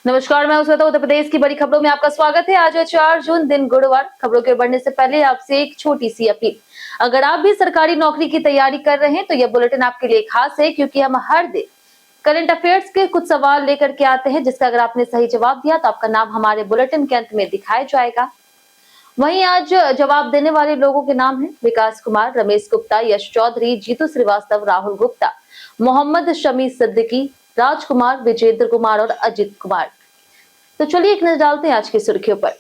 नमस्कार, मैं श्वेता। उत्तर प्रदेश की बड़ी खबरों में आपका स्वागत है। आज है 4 जून, दिन गुरुवार। खबरों के बढ़ने से पहले आपसे एक छोटी सी अपील। अगर आप भी सरकारी नौकरी की तैयारी कर रहे हैं तो यह बुलेटिन आपके लिए खास है, क्योंकि हम हर दिन करंट अफेयर्स के कुछ सवाल लेकर के आते हैं, जिसका अगर आपने सही जवाब दिया तो आपका नाम हमारे बुलेटिन के अंत में दिखाया जाएगा। वहीं आज जवाब देने वाले लोगों के नाम है विकास कुमार, रमेश गुप्ता, यश चौधरी, जीतू श्रीवास्तव, राहुल गुप्ता, मोहम्मद शमी सिद्दीकी, राजकुमार, विजेंद्र कुमार और अजित कुमार। तो चलिए एक नजर डालते हैं आज की सुर्खियों पर।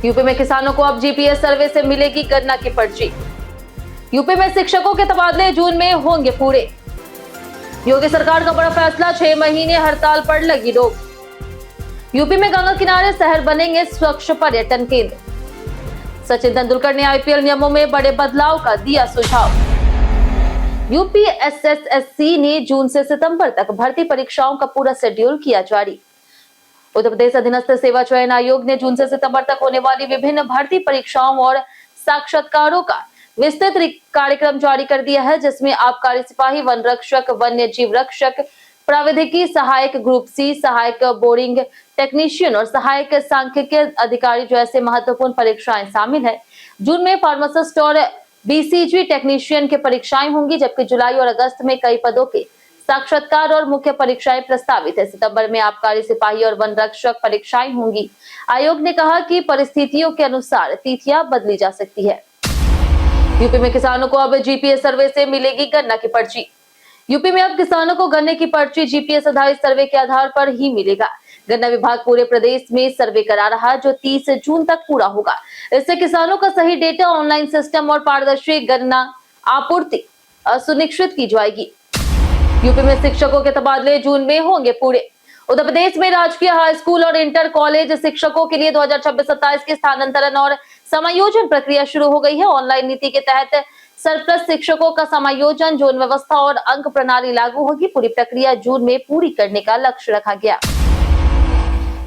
यूपी में किसानों को अब जीपीएस सर्वे से मिलेगी गन्ना की पर्ची। यूपी में शिक्षकों के तबादले जून में होंगे पूरे। योगी सरकार का बड़ा फैसला, 6 महीने हड़ताल पर लगी रोक। यूपी में गंगा किनारे शहर बनेंगे स्वच्छ पर्यटन केंद्र। सचिन तेंदुलकर ने आईपीएल नियमों में बड़े बदलाव का दिया सुझाव। यूपी एसएससी ने जून से सितंबर तक भर्ती परीक्षाओं का पूरा शेड्यूल किया जारी। उत्तर प्रदेश अधीनस्थ सेवा चयन आयोग ने जून से सितंबर तक होने वाली विभिन्न भर्ती परीक्षाओं और साक्षात्कारों का विस्तृत कार्यक्रम जारी कर दिया है, जिसमें आबकारी सिपाही, वन रक्षक, वन्य जीव रक्षक, प्राविधिकी सहायक, ग्रुप सी सहायक, बोरिंग टेक्नीशियन और सहायक सांख्यिकी अधिकारी जैसे महत्वपूर्ण परीक्षाएं शामिल है। जून में फार्मासिस्ट और बीसीजी टेक्नीशियन की परीक्षाएं होंगी, जबकि जुलाई और अगस्त में कई पदों के साक्षात्कार और मुख्य परीक्षाएं प्रस्तावित है। सितंबर में आबकारी सिपाही और वन रक्षक परीक्षाएं होंगी। आयोग ने कहा कि परिस्थितियों के अनुसार तिथियां बदली जा सकती है। यूपी में किसानों को अब जीपीएस सर्वे से मिलेगी गन्ना की पर्ची। यूपी में अब किसानों को गन्ने की पर्ची जीपीएस आधारित सर्वे के आधार पर ही मिलेगा। गन्ना विभाग पूरे प्रदेश में सर्वे करा रहा, जो 30 जून तक पूरा होगा। इससे किसानों का सही डेटा, ऑनलाइन सिस्टम और पारदर्शी गन्ना आपूर्ति सुनिश्चित की जाएगी। यूपी में शिक्षकों के तबादले जून में होंगे पूरे। उत्तर प्रदेश में राजकीय हाई स्कूल और इंटर कॉलेज शिक्षकों के लिए 2026-27 की स्थानांतरण और समायोजन प्रक्रिया शुरू हो गई है। ऑनलाइन नीति के तहत सरप्लस शिक्षकों का समायोजन, जोन व्यवस्था और अंक प्रणाली लागू होगी। पूरी प्रक्रिया जून में पूरी करने का लक्ष्य रखा गया।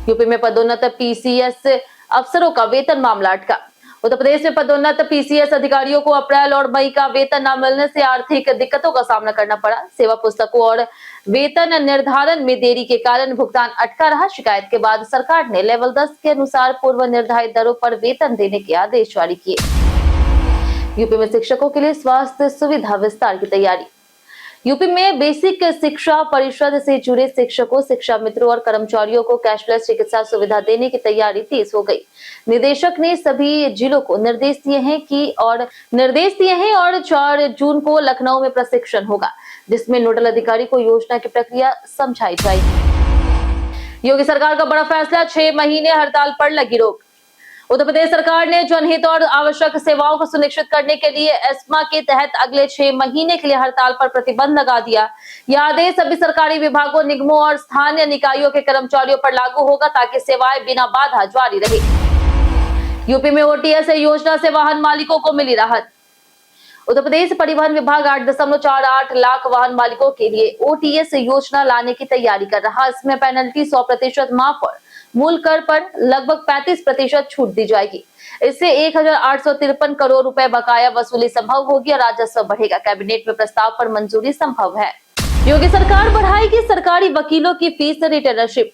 यूपी में पदोन्नत पीसीएस अफसरों का वेतन मामला अटका। उत्तर प्रदेश में पदोन्नत पीसीएस अधिकारियों को अप्रैल और मई का वेतन न मिलने से आर्थिक दिक्कतों का सामना करना पड़ा। सेवा पुस्तकों और वेतन निर्धारण में देरी के कारण भुगतान अटका रहा। शिकायत के बाद सरकार ने लेवल 10 के अनुसार पूर्व निर्धारित दरों पर वेतन देने के आदेश जारी किए। यूपी में शिक्षकों के लिए स्वास्थ्य सुविधा विस्तार की तैयारी। यूपी में बेसिक शिक्षा परिषद से जुड़े शिक्षकों, शिक्षा मित्रों और कर्मचारियों को कैशलेस चिकित्सा सुविधा देने की तैयारी तेज हो गई। निदेशक ने सभी जिलों को निर्देश दिए हैं और 4 जून को लखनऊ में प्रशिक्षण होगा, जिसमें नोडल अधिकारी को योजना की प्रक्रिया समझाई जाएगी। योगी सरकार का बड़ा फैसला, 6 महीने हड़ताल पर लगी रोक। उत्तर प्रदेश सरकार ने जनहित और आवश्यक सेवाओं को सुनिश्चित करने के लिए एस्मा के तहत अगले 6 महीने के लिए हड़ताल पर प्रतिबंध लगा दिया। यह आदेश सभी सरकारी विभागों, निगमों और स्थानीय निकायों के कर्मचारियों पर लागू होगा, ताकि सेवाएं बिना बाधा जारी रहे। यूपी में ओटीएस योजना से वाहन मालिकों को मिली राहत। उत्तर प्रदेश परिवहन विभाग 8.48 लाख वाहन मालिकों के लिए ओटीएस योजना लाने की तैयारी कर रहा है। इसमें पेनल्टी 100% माफ और मूल कर पर लगभग 35% छूट दी जाएगी। इससे 1853 करोड़ रुपए बकाया वसूली संभव होगी और राजस्व बढ़ेगा। कैबिनेट में प्रस्ताव पर मंजूरी संभव है। योगी सरकार बढ़ाएगी सरकारी वकीलों की फीस, रिटेनरशिप।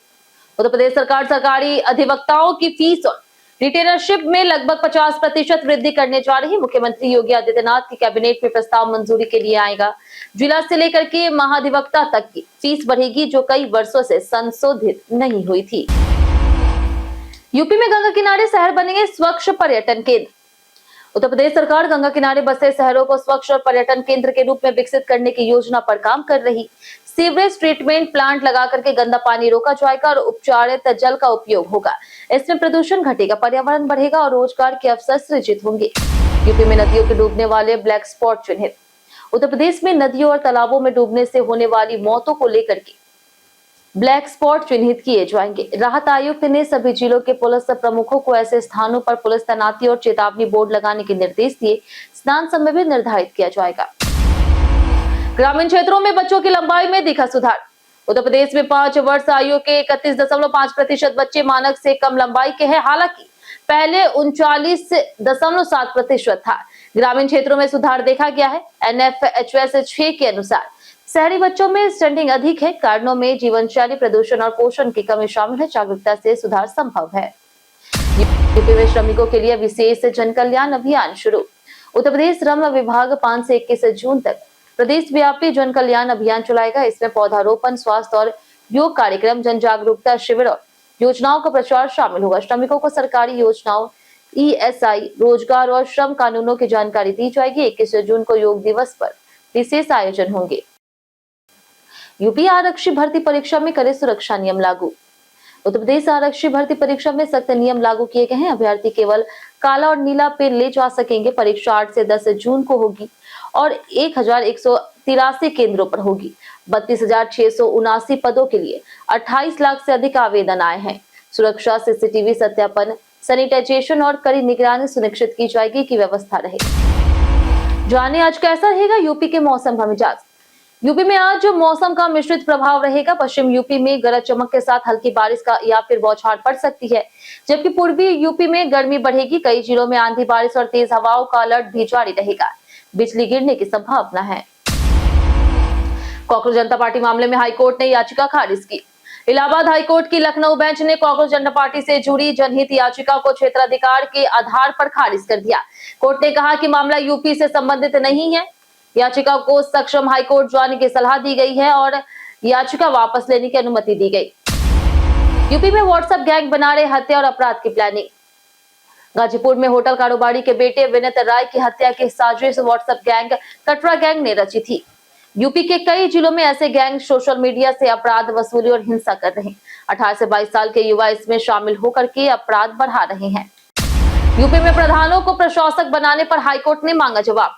उत्तर प्रदेश सरकार सरकारी अधिवक्ताओं की फीस और रिटेनरशिप में लगभग 50% वृद्धि करने जा रही। मुख्यमंत्री योगी आदित्यनाथ की कैबिनेट में प्रस्ताव मंजूरी के लिए आएगा। जिला से लेकर के महाधिवक्ता तक की फीस बढ़ेगी, जो कई वर्षों से संशोधित नहीं हुई थी। यूपी में गंगा किनारे शहर बनेंगे स्वच्छ पर्यटन केंद्र। उत्तर प्रदेश सरकार गंगा किनारे बसे शहरों को स्वच्छ और पर्यटन केंद्र के रूप में विकसित करने की योजना पर काम कर रही। सीवरेज ट्रीटमेंट प्लांट लगा करके गंदा पानी रोका जाएगा और उपचारित जल का उपयोग होगा। इसमें प्रदूषण घटेगा, पर्यावरण बढ़ेगा और रोजगार के अवसर सृजित होंगे। यूपी में नदियों के डूबने वाले ब्लैक स्पॉट चिन्हित। उत्तर प्रदेश में नदियों और तालाबों में डूबने से होने वाली मौतों को लेकर के ब्लैक स्पॉट चिन्हित किए जाएंगे। राहत आयुक्त ने सभी जिलों के पुलिस प्रमुखों को ऐसे स्थानों पर पुलिस तैनाती और चेतावनी बोर्ड लगाने के निर्देश दिए। स्नान समय भी निर्धारित किया जाएगा। ग्रामीण क्षेत्रों में बच्चों की लंबाई में दिखा सुधार। उत्तर प्रदेश में 5 वर्ष आयु के 31.5% बच्चे मानक से कम लंबाई के हैं। हालांकि पहले 39.7% था। ग्रामीण क्षेत्रों में सुधार देखा गया है। NFHS 6 के अनुसार शहरी बच्चों में स्टंटिंग अधिक है। कारणों में जीवन शैली, प्रदूषण और पोषण की कमी शामिल है। जागरूकता से सुधार संभव है। यूपी में श्रमिकों के लिए विशेष जन कल्याण अभियान शुरू। उत्तर प्रदेश श्रम विभाग 5 से 21 जून तक प्रदेश व्यापी जन कल्याण अभियान चलाएगा। इसमें पौधारोपण, स्वास्थ्य और योग कार्यक्रम, जन जागरूकता शिविर और योजनाओं का प्रचार शामिल होगा। श्रमिकों को सरकारी योजनाओं, ईएसआई, रोजगार और श्रम कानूनों की जानकारी दी जाएगी। 21 जून को योग दिवस पर विशेष आयोजन होंगे। यूपी आरक्षी भर्ती परीक्षा में करे सुरक्षा नियम लागू। उत्तर प्रदेश आरक्षी भर्ती परीक्षा में सख्त नियम लागू किए गए हैं। अभ्यर्थी केवल काला और नीला पेन ले जा सकेंगे। परीक्षा 8 से 10 जून को होगी और 1183 केंद्रों पर होगी। 32,679 पदों के लिए 28 लाख से अधिक आवेदन आए हैं। सुरक्षा, सीसीटीवी सत्यापन, सैनिटाइजेशन और कड़ी निगरानी सुनिश्चित की जाएगी की व्यवस्था रहे। जाने आज कैसा रहेगा यूपी के मौसम का मिजाज। यूपी में आज मौसम का मिश्रित प्रभाव रहेगा। पश्चिम यूपी में गरज चमक के साथ हल्की बारिश का या फिर बौछार पड़ सकती है, जबकि पूर्वी यूपी में गर्मी बढ़ेगी। कई जिलों में आंधी, बारिश और तेज हवाओं का अलर्ट भी जारी रहेगा। बिजली गिरने की संभावना है। कांग्रेस जनता पार्टी मामले में हाईकोर्ट ने याचिका खारिज की। इलाहाबाद हाईकोर्ट की लखनऊ बेंच ने कांग्रेस जनता पार्टी से जुड़ी जनहित याचिका को क्षेत्राधिकार के आधार पर खारिज कर दिया। कोर्ट ने कहा कि मामला यूपी से संबंधित नहीं है। याचिका को सक्षम हाईकोर्ट जाने की सलाह दी गई है और याचिका वापस लेने की अनुमति दी गई। यूपी में व्हाट्सएप गैंग बना रहे हत्या और अपराध की प्लानिंग। गाजीपुर में होटल कारोबारी के बेटे विनीत राय की हत्या की साजिश व्हाट्सएप गैंग कटरा गैंग ने रची थी। यूपी के कई जिलों में ऐसे गैंग सोशल मीडिया से अपराध, वसूली और हिंसा कर रहे हैं। 18 से 22 साल के युवा इसमें शामिल होकर के अपराध बढ़ा रहे हैं। यूपी में प्रधानों को प्रशासक बनाने पर हाईकोर्ट ने मांगा जवाब।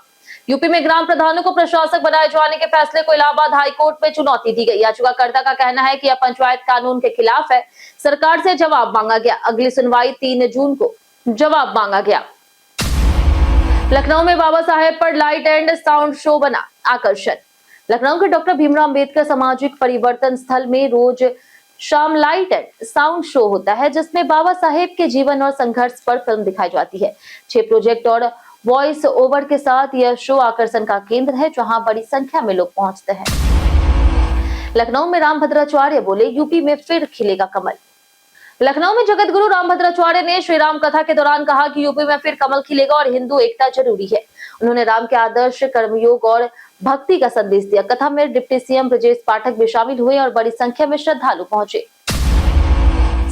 यूपी में ग्राम प्रधानों को प्रशासक बनाए जाने के फैसले को इलाहाबाद हाईकोर्ट में चुनौती दी गई। याचिकाकर्ता का कहना है कि यह पंचायत कानून के खिलाफ है। सरकार से जवाब मांगा गया। अगली सुनवाई 3 जून को जवाब मांगा गया। लखनऊ में बाबा साहेब पर लाइट एंड साउंड शो बना आकर्षण। लखनऊ के डॉक्टर भीमराव अंबेडकर सामाजिक परिवर्तन स्थल में रोज शाम लाइट एंड साउंड शो होता है, जिसमें बाबा साहेब के जीवन और संघर्ष पर फिल्म दिखाई जाती है। 6 प्रोजेक्ट और वॉइस ओवर के साथ यह शो आकर्षण का केंद्र है, जहां बड़ी संख्या में लोग पहुंचते हैं। लखनऊ में रामभद्राचार्य बोले, यूपी में फिर खिलेगा कमल। लखनऊ में जगत गुरु रामभद्राचार्य ने श्री राम कथा के दौरान कहा कि यूपी में फिर कमल खिलेगा और हिंदू एकता जरूरी है। उन्होंने राम के आदर्श, कर्मयोग और भक्ति का संदेश दिया। कथा में डिप्टी सीएम ब्रजेश पाठक भी शामिल हुए और बड़ी संख्या में श्रद्धालु पहुंचे।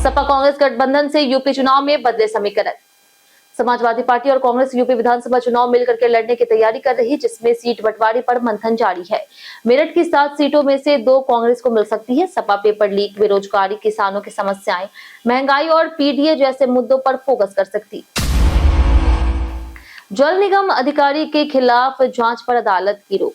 सपा कांग्रेस गठबंधन से यूपी चुनाव में बदले समीकरण। समाजवादी पार्टी और कांग्रेस यूपी विधानसभा चुनाव मिलकर के लड़ने की तैयारी कर रही, जिसमें सीट बंटवारे पर मंथन जारी है। मेरठ की 7 सीटों में से 2 कांग्रेस को मिल सकती है। सपा पेपर लीक, बेरोजगारी, किसानों की समस्याएं, महंगाई और पीडीए जैसे मुद्दों पर फोकस कर सकती। जल निगम अधिकारी के खिलाफ जांच पर अदालत की रोक।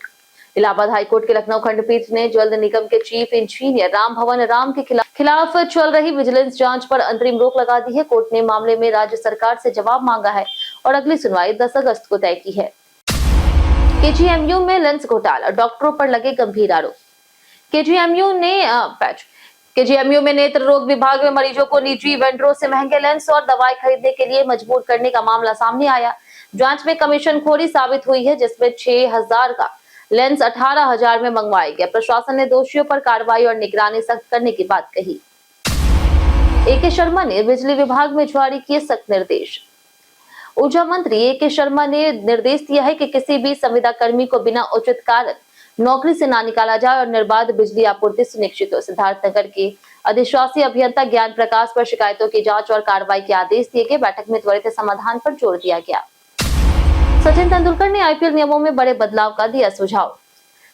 इलाहाबाद हाईकोर्ट के लखनऊ खंडपीठ ने जल निगम के चीफ इंजीनियर राम भवन राम के खिलाफ चल रही विजिलेंस जांच पर अंतरिम रोक लगा दी है। कोर्ट ने मामले में राज्य सरकार से जवाब मांगा है और अगली सुनवाई 10 अगस्त को तय की है। केजीएमयू में लेंस घोटाला, डॉक्टरों पर लगे गंभीर आरोप। केजीएमयू में नेत्र रोग विभाग में मरीजों को निजी वेंडरों से महंगे लेंस और दवाई खरीदने के लिए मजबूर करने का मामला सामने आया। जांच में कमीशनखोरी साबित हुई है, जिसमें 6,000 का लेंस 18,000 में मंगवाया गया। प्रशासन ने दोषियों पर कार्रवाई और निगरानी सख्त करने की बात कही। ए.के. शर्मा ने बिजली विभाग में जारी किए सख्त निर्देश। ऊर्जा मंत्री ए.के. शर्मा ने निर्देश दिया है कि किसी भी संविदा कर्मी को बिना उचित कारण नौकरी से ना निकाला जाए और निर्बाध बिजली आपूर्ति सुनिश्चित हो। सिद्धार्थनगर के अधिशासी अभियंता ज्ञान प्रकाश पर शिकायतों की जांच और कार्रवाई के आदेश दिए गए। बैठक में त्वरित समाधान पर जोर दिया गया। सचिन तेंदुलकर ने आईपीएल नियमों में बड़े बदलाव का दिया सुझाव।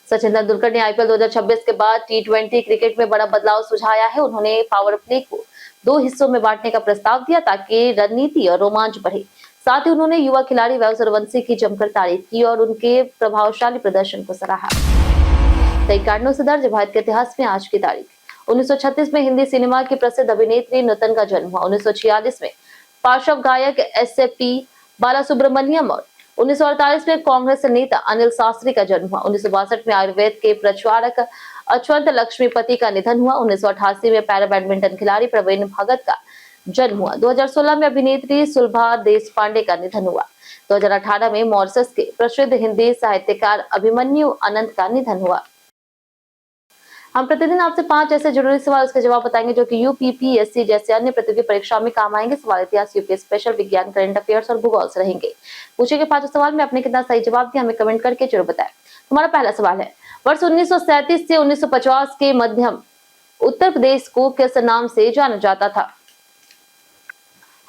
सचिन तेंदुलकर ने आईपीएल 2026 के बाद टी20 क्रिकेट में बड़ा बदलाव सुझाया है। उन्होंने पावर प्ले को 2 हिस्सों में बांटने का प्रस्ताव दिया ताकि रणनीति और रोमांच बढ़े। साथ ही उन्होंने युवा खिलाड़ी वैभव सूर्यवंशी की जमकर तारीफ की और उनके प्रभावशाली प्रदर्शन को सराहा। कई कारणों से दर्ज भारत के इतिहास में आज की तारीख 1936 में हिंदी सिनेमा की प्रसिद्ध अभिनेत्री नूतन का जन्म हुआ। 1946 में पार्श्व गायक एस.पी. बालासुब्रमण्यम और 1948 में कांग्रेस नेता अनिल शास्त्री का जन्म हुआ। 1962 में आयुर्वेद के प्रचारक अच्युत लक्ष्मीपति का निधन हुआ। 1988 में पैरा बैडमिंटन खिलाड़ी प्रवीण भगत का जन्म हुआ। 2016 में अभिनेत्री सुलभा देशपांडे का निधन हुआ। 2018 में मॉरिशस के प्रसिद्ध हिंदी साहित्यकार अभिमन्यु अनंत का निधन हुआ। हम प्रतिदिन आपसे 5 ऐसे जरूरी सवाल उसके जवाब बताएंगे जो कि यूपीपीएससी जैसे अन्य प्रतियोगी परीक्षाओं में काम आएंगे। सवाल इतिहास, यूपी स्पेशल, विज्ञान, करंट अफेयर्स और भूगोल से रहेंगे। पूछे गए 5 सवाल में आपने कितना सही जवाब दिया हमें कमेंट करके जरूर बताएं। हमारा पहला सवाल है, वर्ष 1937 से 1950 के मध्यम उत्तर प्रदेश को किस नाम से जाना जाता था?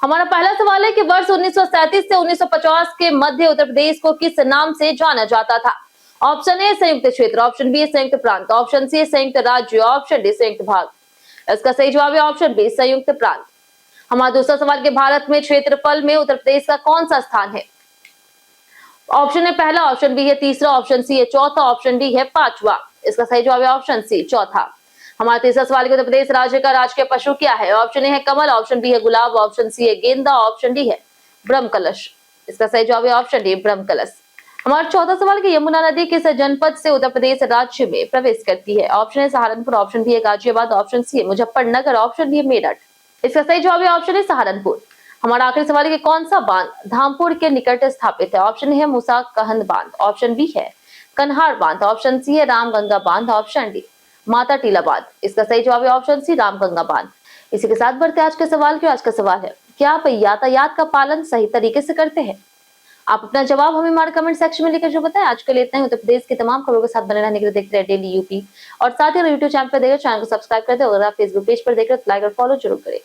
हमारा पहला सवाल है कि वर्ष 1937 से 1950 के मध्य उत्तर प्रदेश को किस नाम से जाना जाता था? ऑप्शन ए संयुक्त क्षेत्र, ऑप्शन बी संयुक्त प्रांत, ऑप्शन सी संयुक्त राज्य, ऑप्शन डी संयुक्त भाग। इसका सही जवाब है ऑप्शन बी संयुक्त प्रांत। हमारा दूसरा सवाल के भारत में क्षेत्रफल में उत्तर प्रदेश का कौन सा स्थान है? ऑप्शन ए पहला, ऑप्शन बी है तीसरा, ऑप्शन सी है चौथा, ऑप्शन डी है पांचवा। इसका सही जवाब है ऑप्शन सी चौथा। हमारा तीसरा सवाल उत्तर प्रदेश राज्य का राजकीय पशु क्या है? ऑप्शन ए है कमल, ऑप्शन बी है गुलाब, ऑप्शन सी है गेंदा, ऑप्शन डी है ब्रह्म कलश। इसका सही जवाब है ऑप्शन डी ब्रह्म कलश। हमारा चौथा सवाल कि यमुना नदी किस जनपद से उत्तर प्रदेश राज्य में प्रवेश करती है? ऑप्शन है सहारनपुर, ऑप्शन बी है गाजियाबाद, ऑप्शन सी है मुजफ्फरनगर, ऑप्शन डी है मेरठ। इसका सही जवाब है ऑप्शन है सहारनपुर। हमारा आखिरी सवाल है कि कौन सा बांध धामपुर के निकट स्थापित है? ऑप्शन है मूसा कहंद बांध, ऑप्शन बी है कन्हार बांध, ऑप्शन सी है रामगंगा बांध, ऑप्शन डी माता टीला बांध। इसका सही जवाब है ऑप्शन सी रामगंगा बांध। इसी के साथ बढ़ते आज के सवाल की। आज का सवाल है, क्या आप यातायात का पालन सही तरीके से करते हैं? आप अपना जवाब हमें हमारे कमेंट सेक्शन में लिखकर जो बताएं। आज के लिए इतना ही। उत्तर प्रदेश की तमाम खबरों के साथ बने रहने के लिए देखते रहे डेली यूपी और साथ ही यूट्यूब चैनल पर देखकर चैनल को सब्सक्राइब कर दे। अगर आप फेसबुक पेज पर देख रहे हो तो लाइक और फॉलो जरूर करें।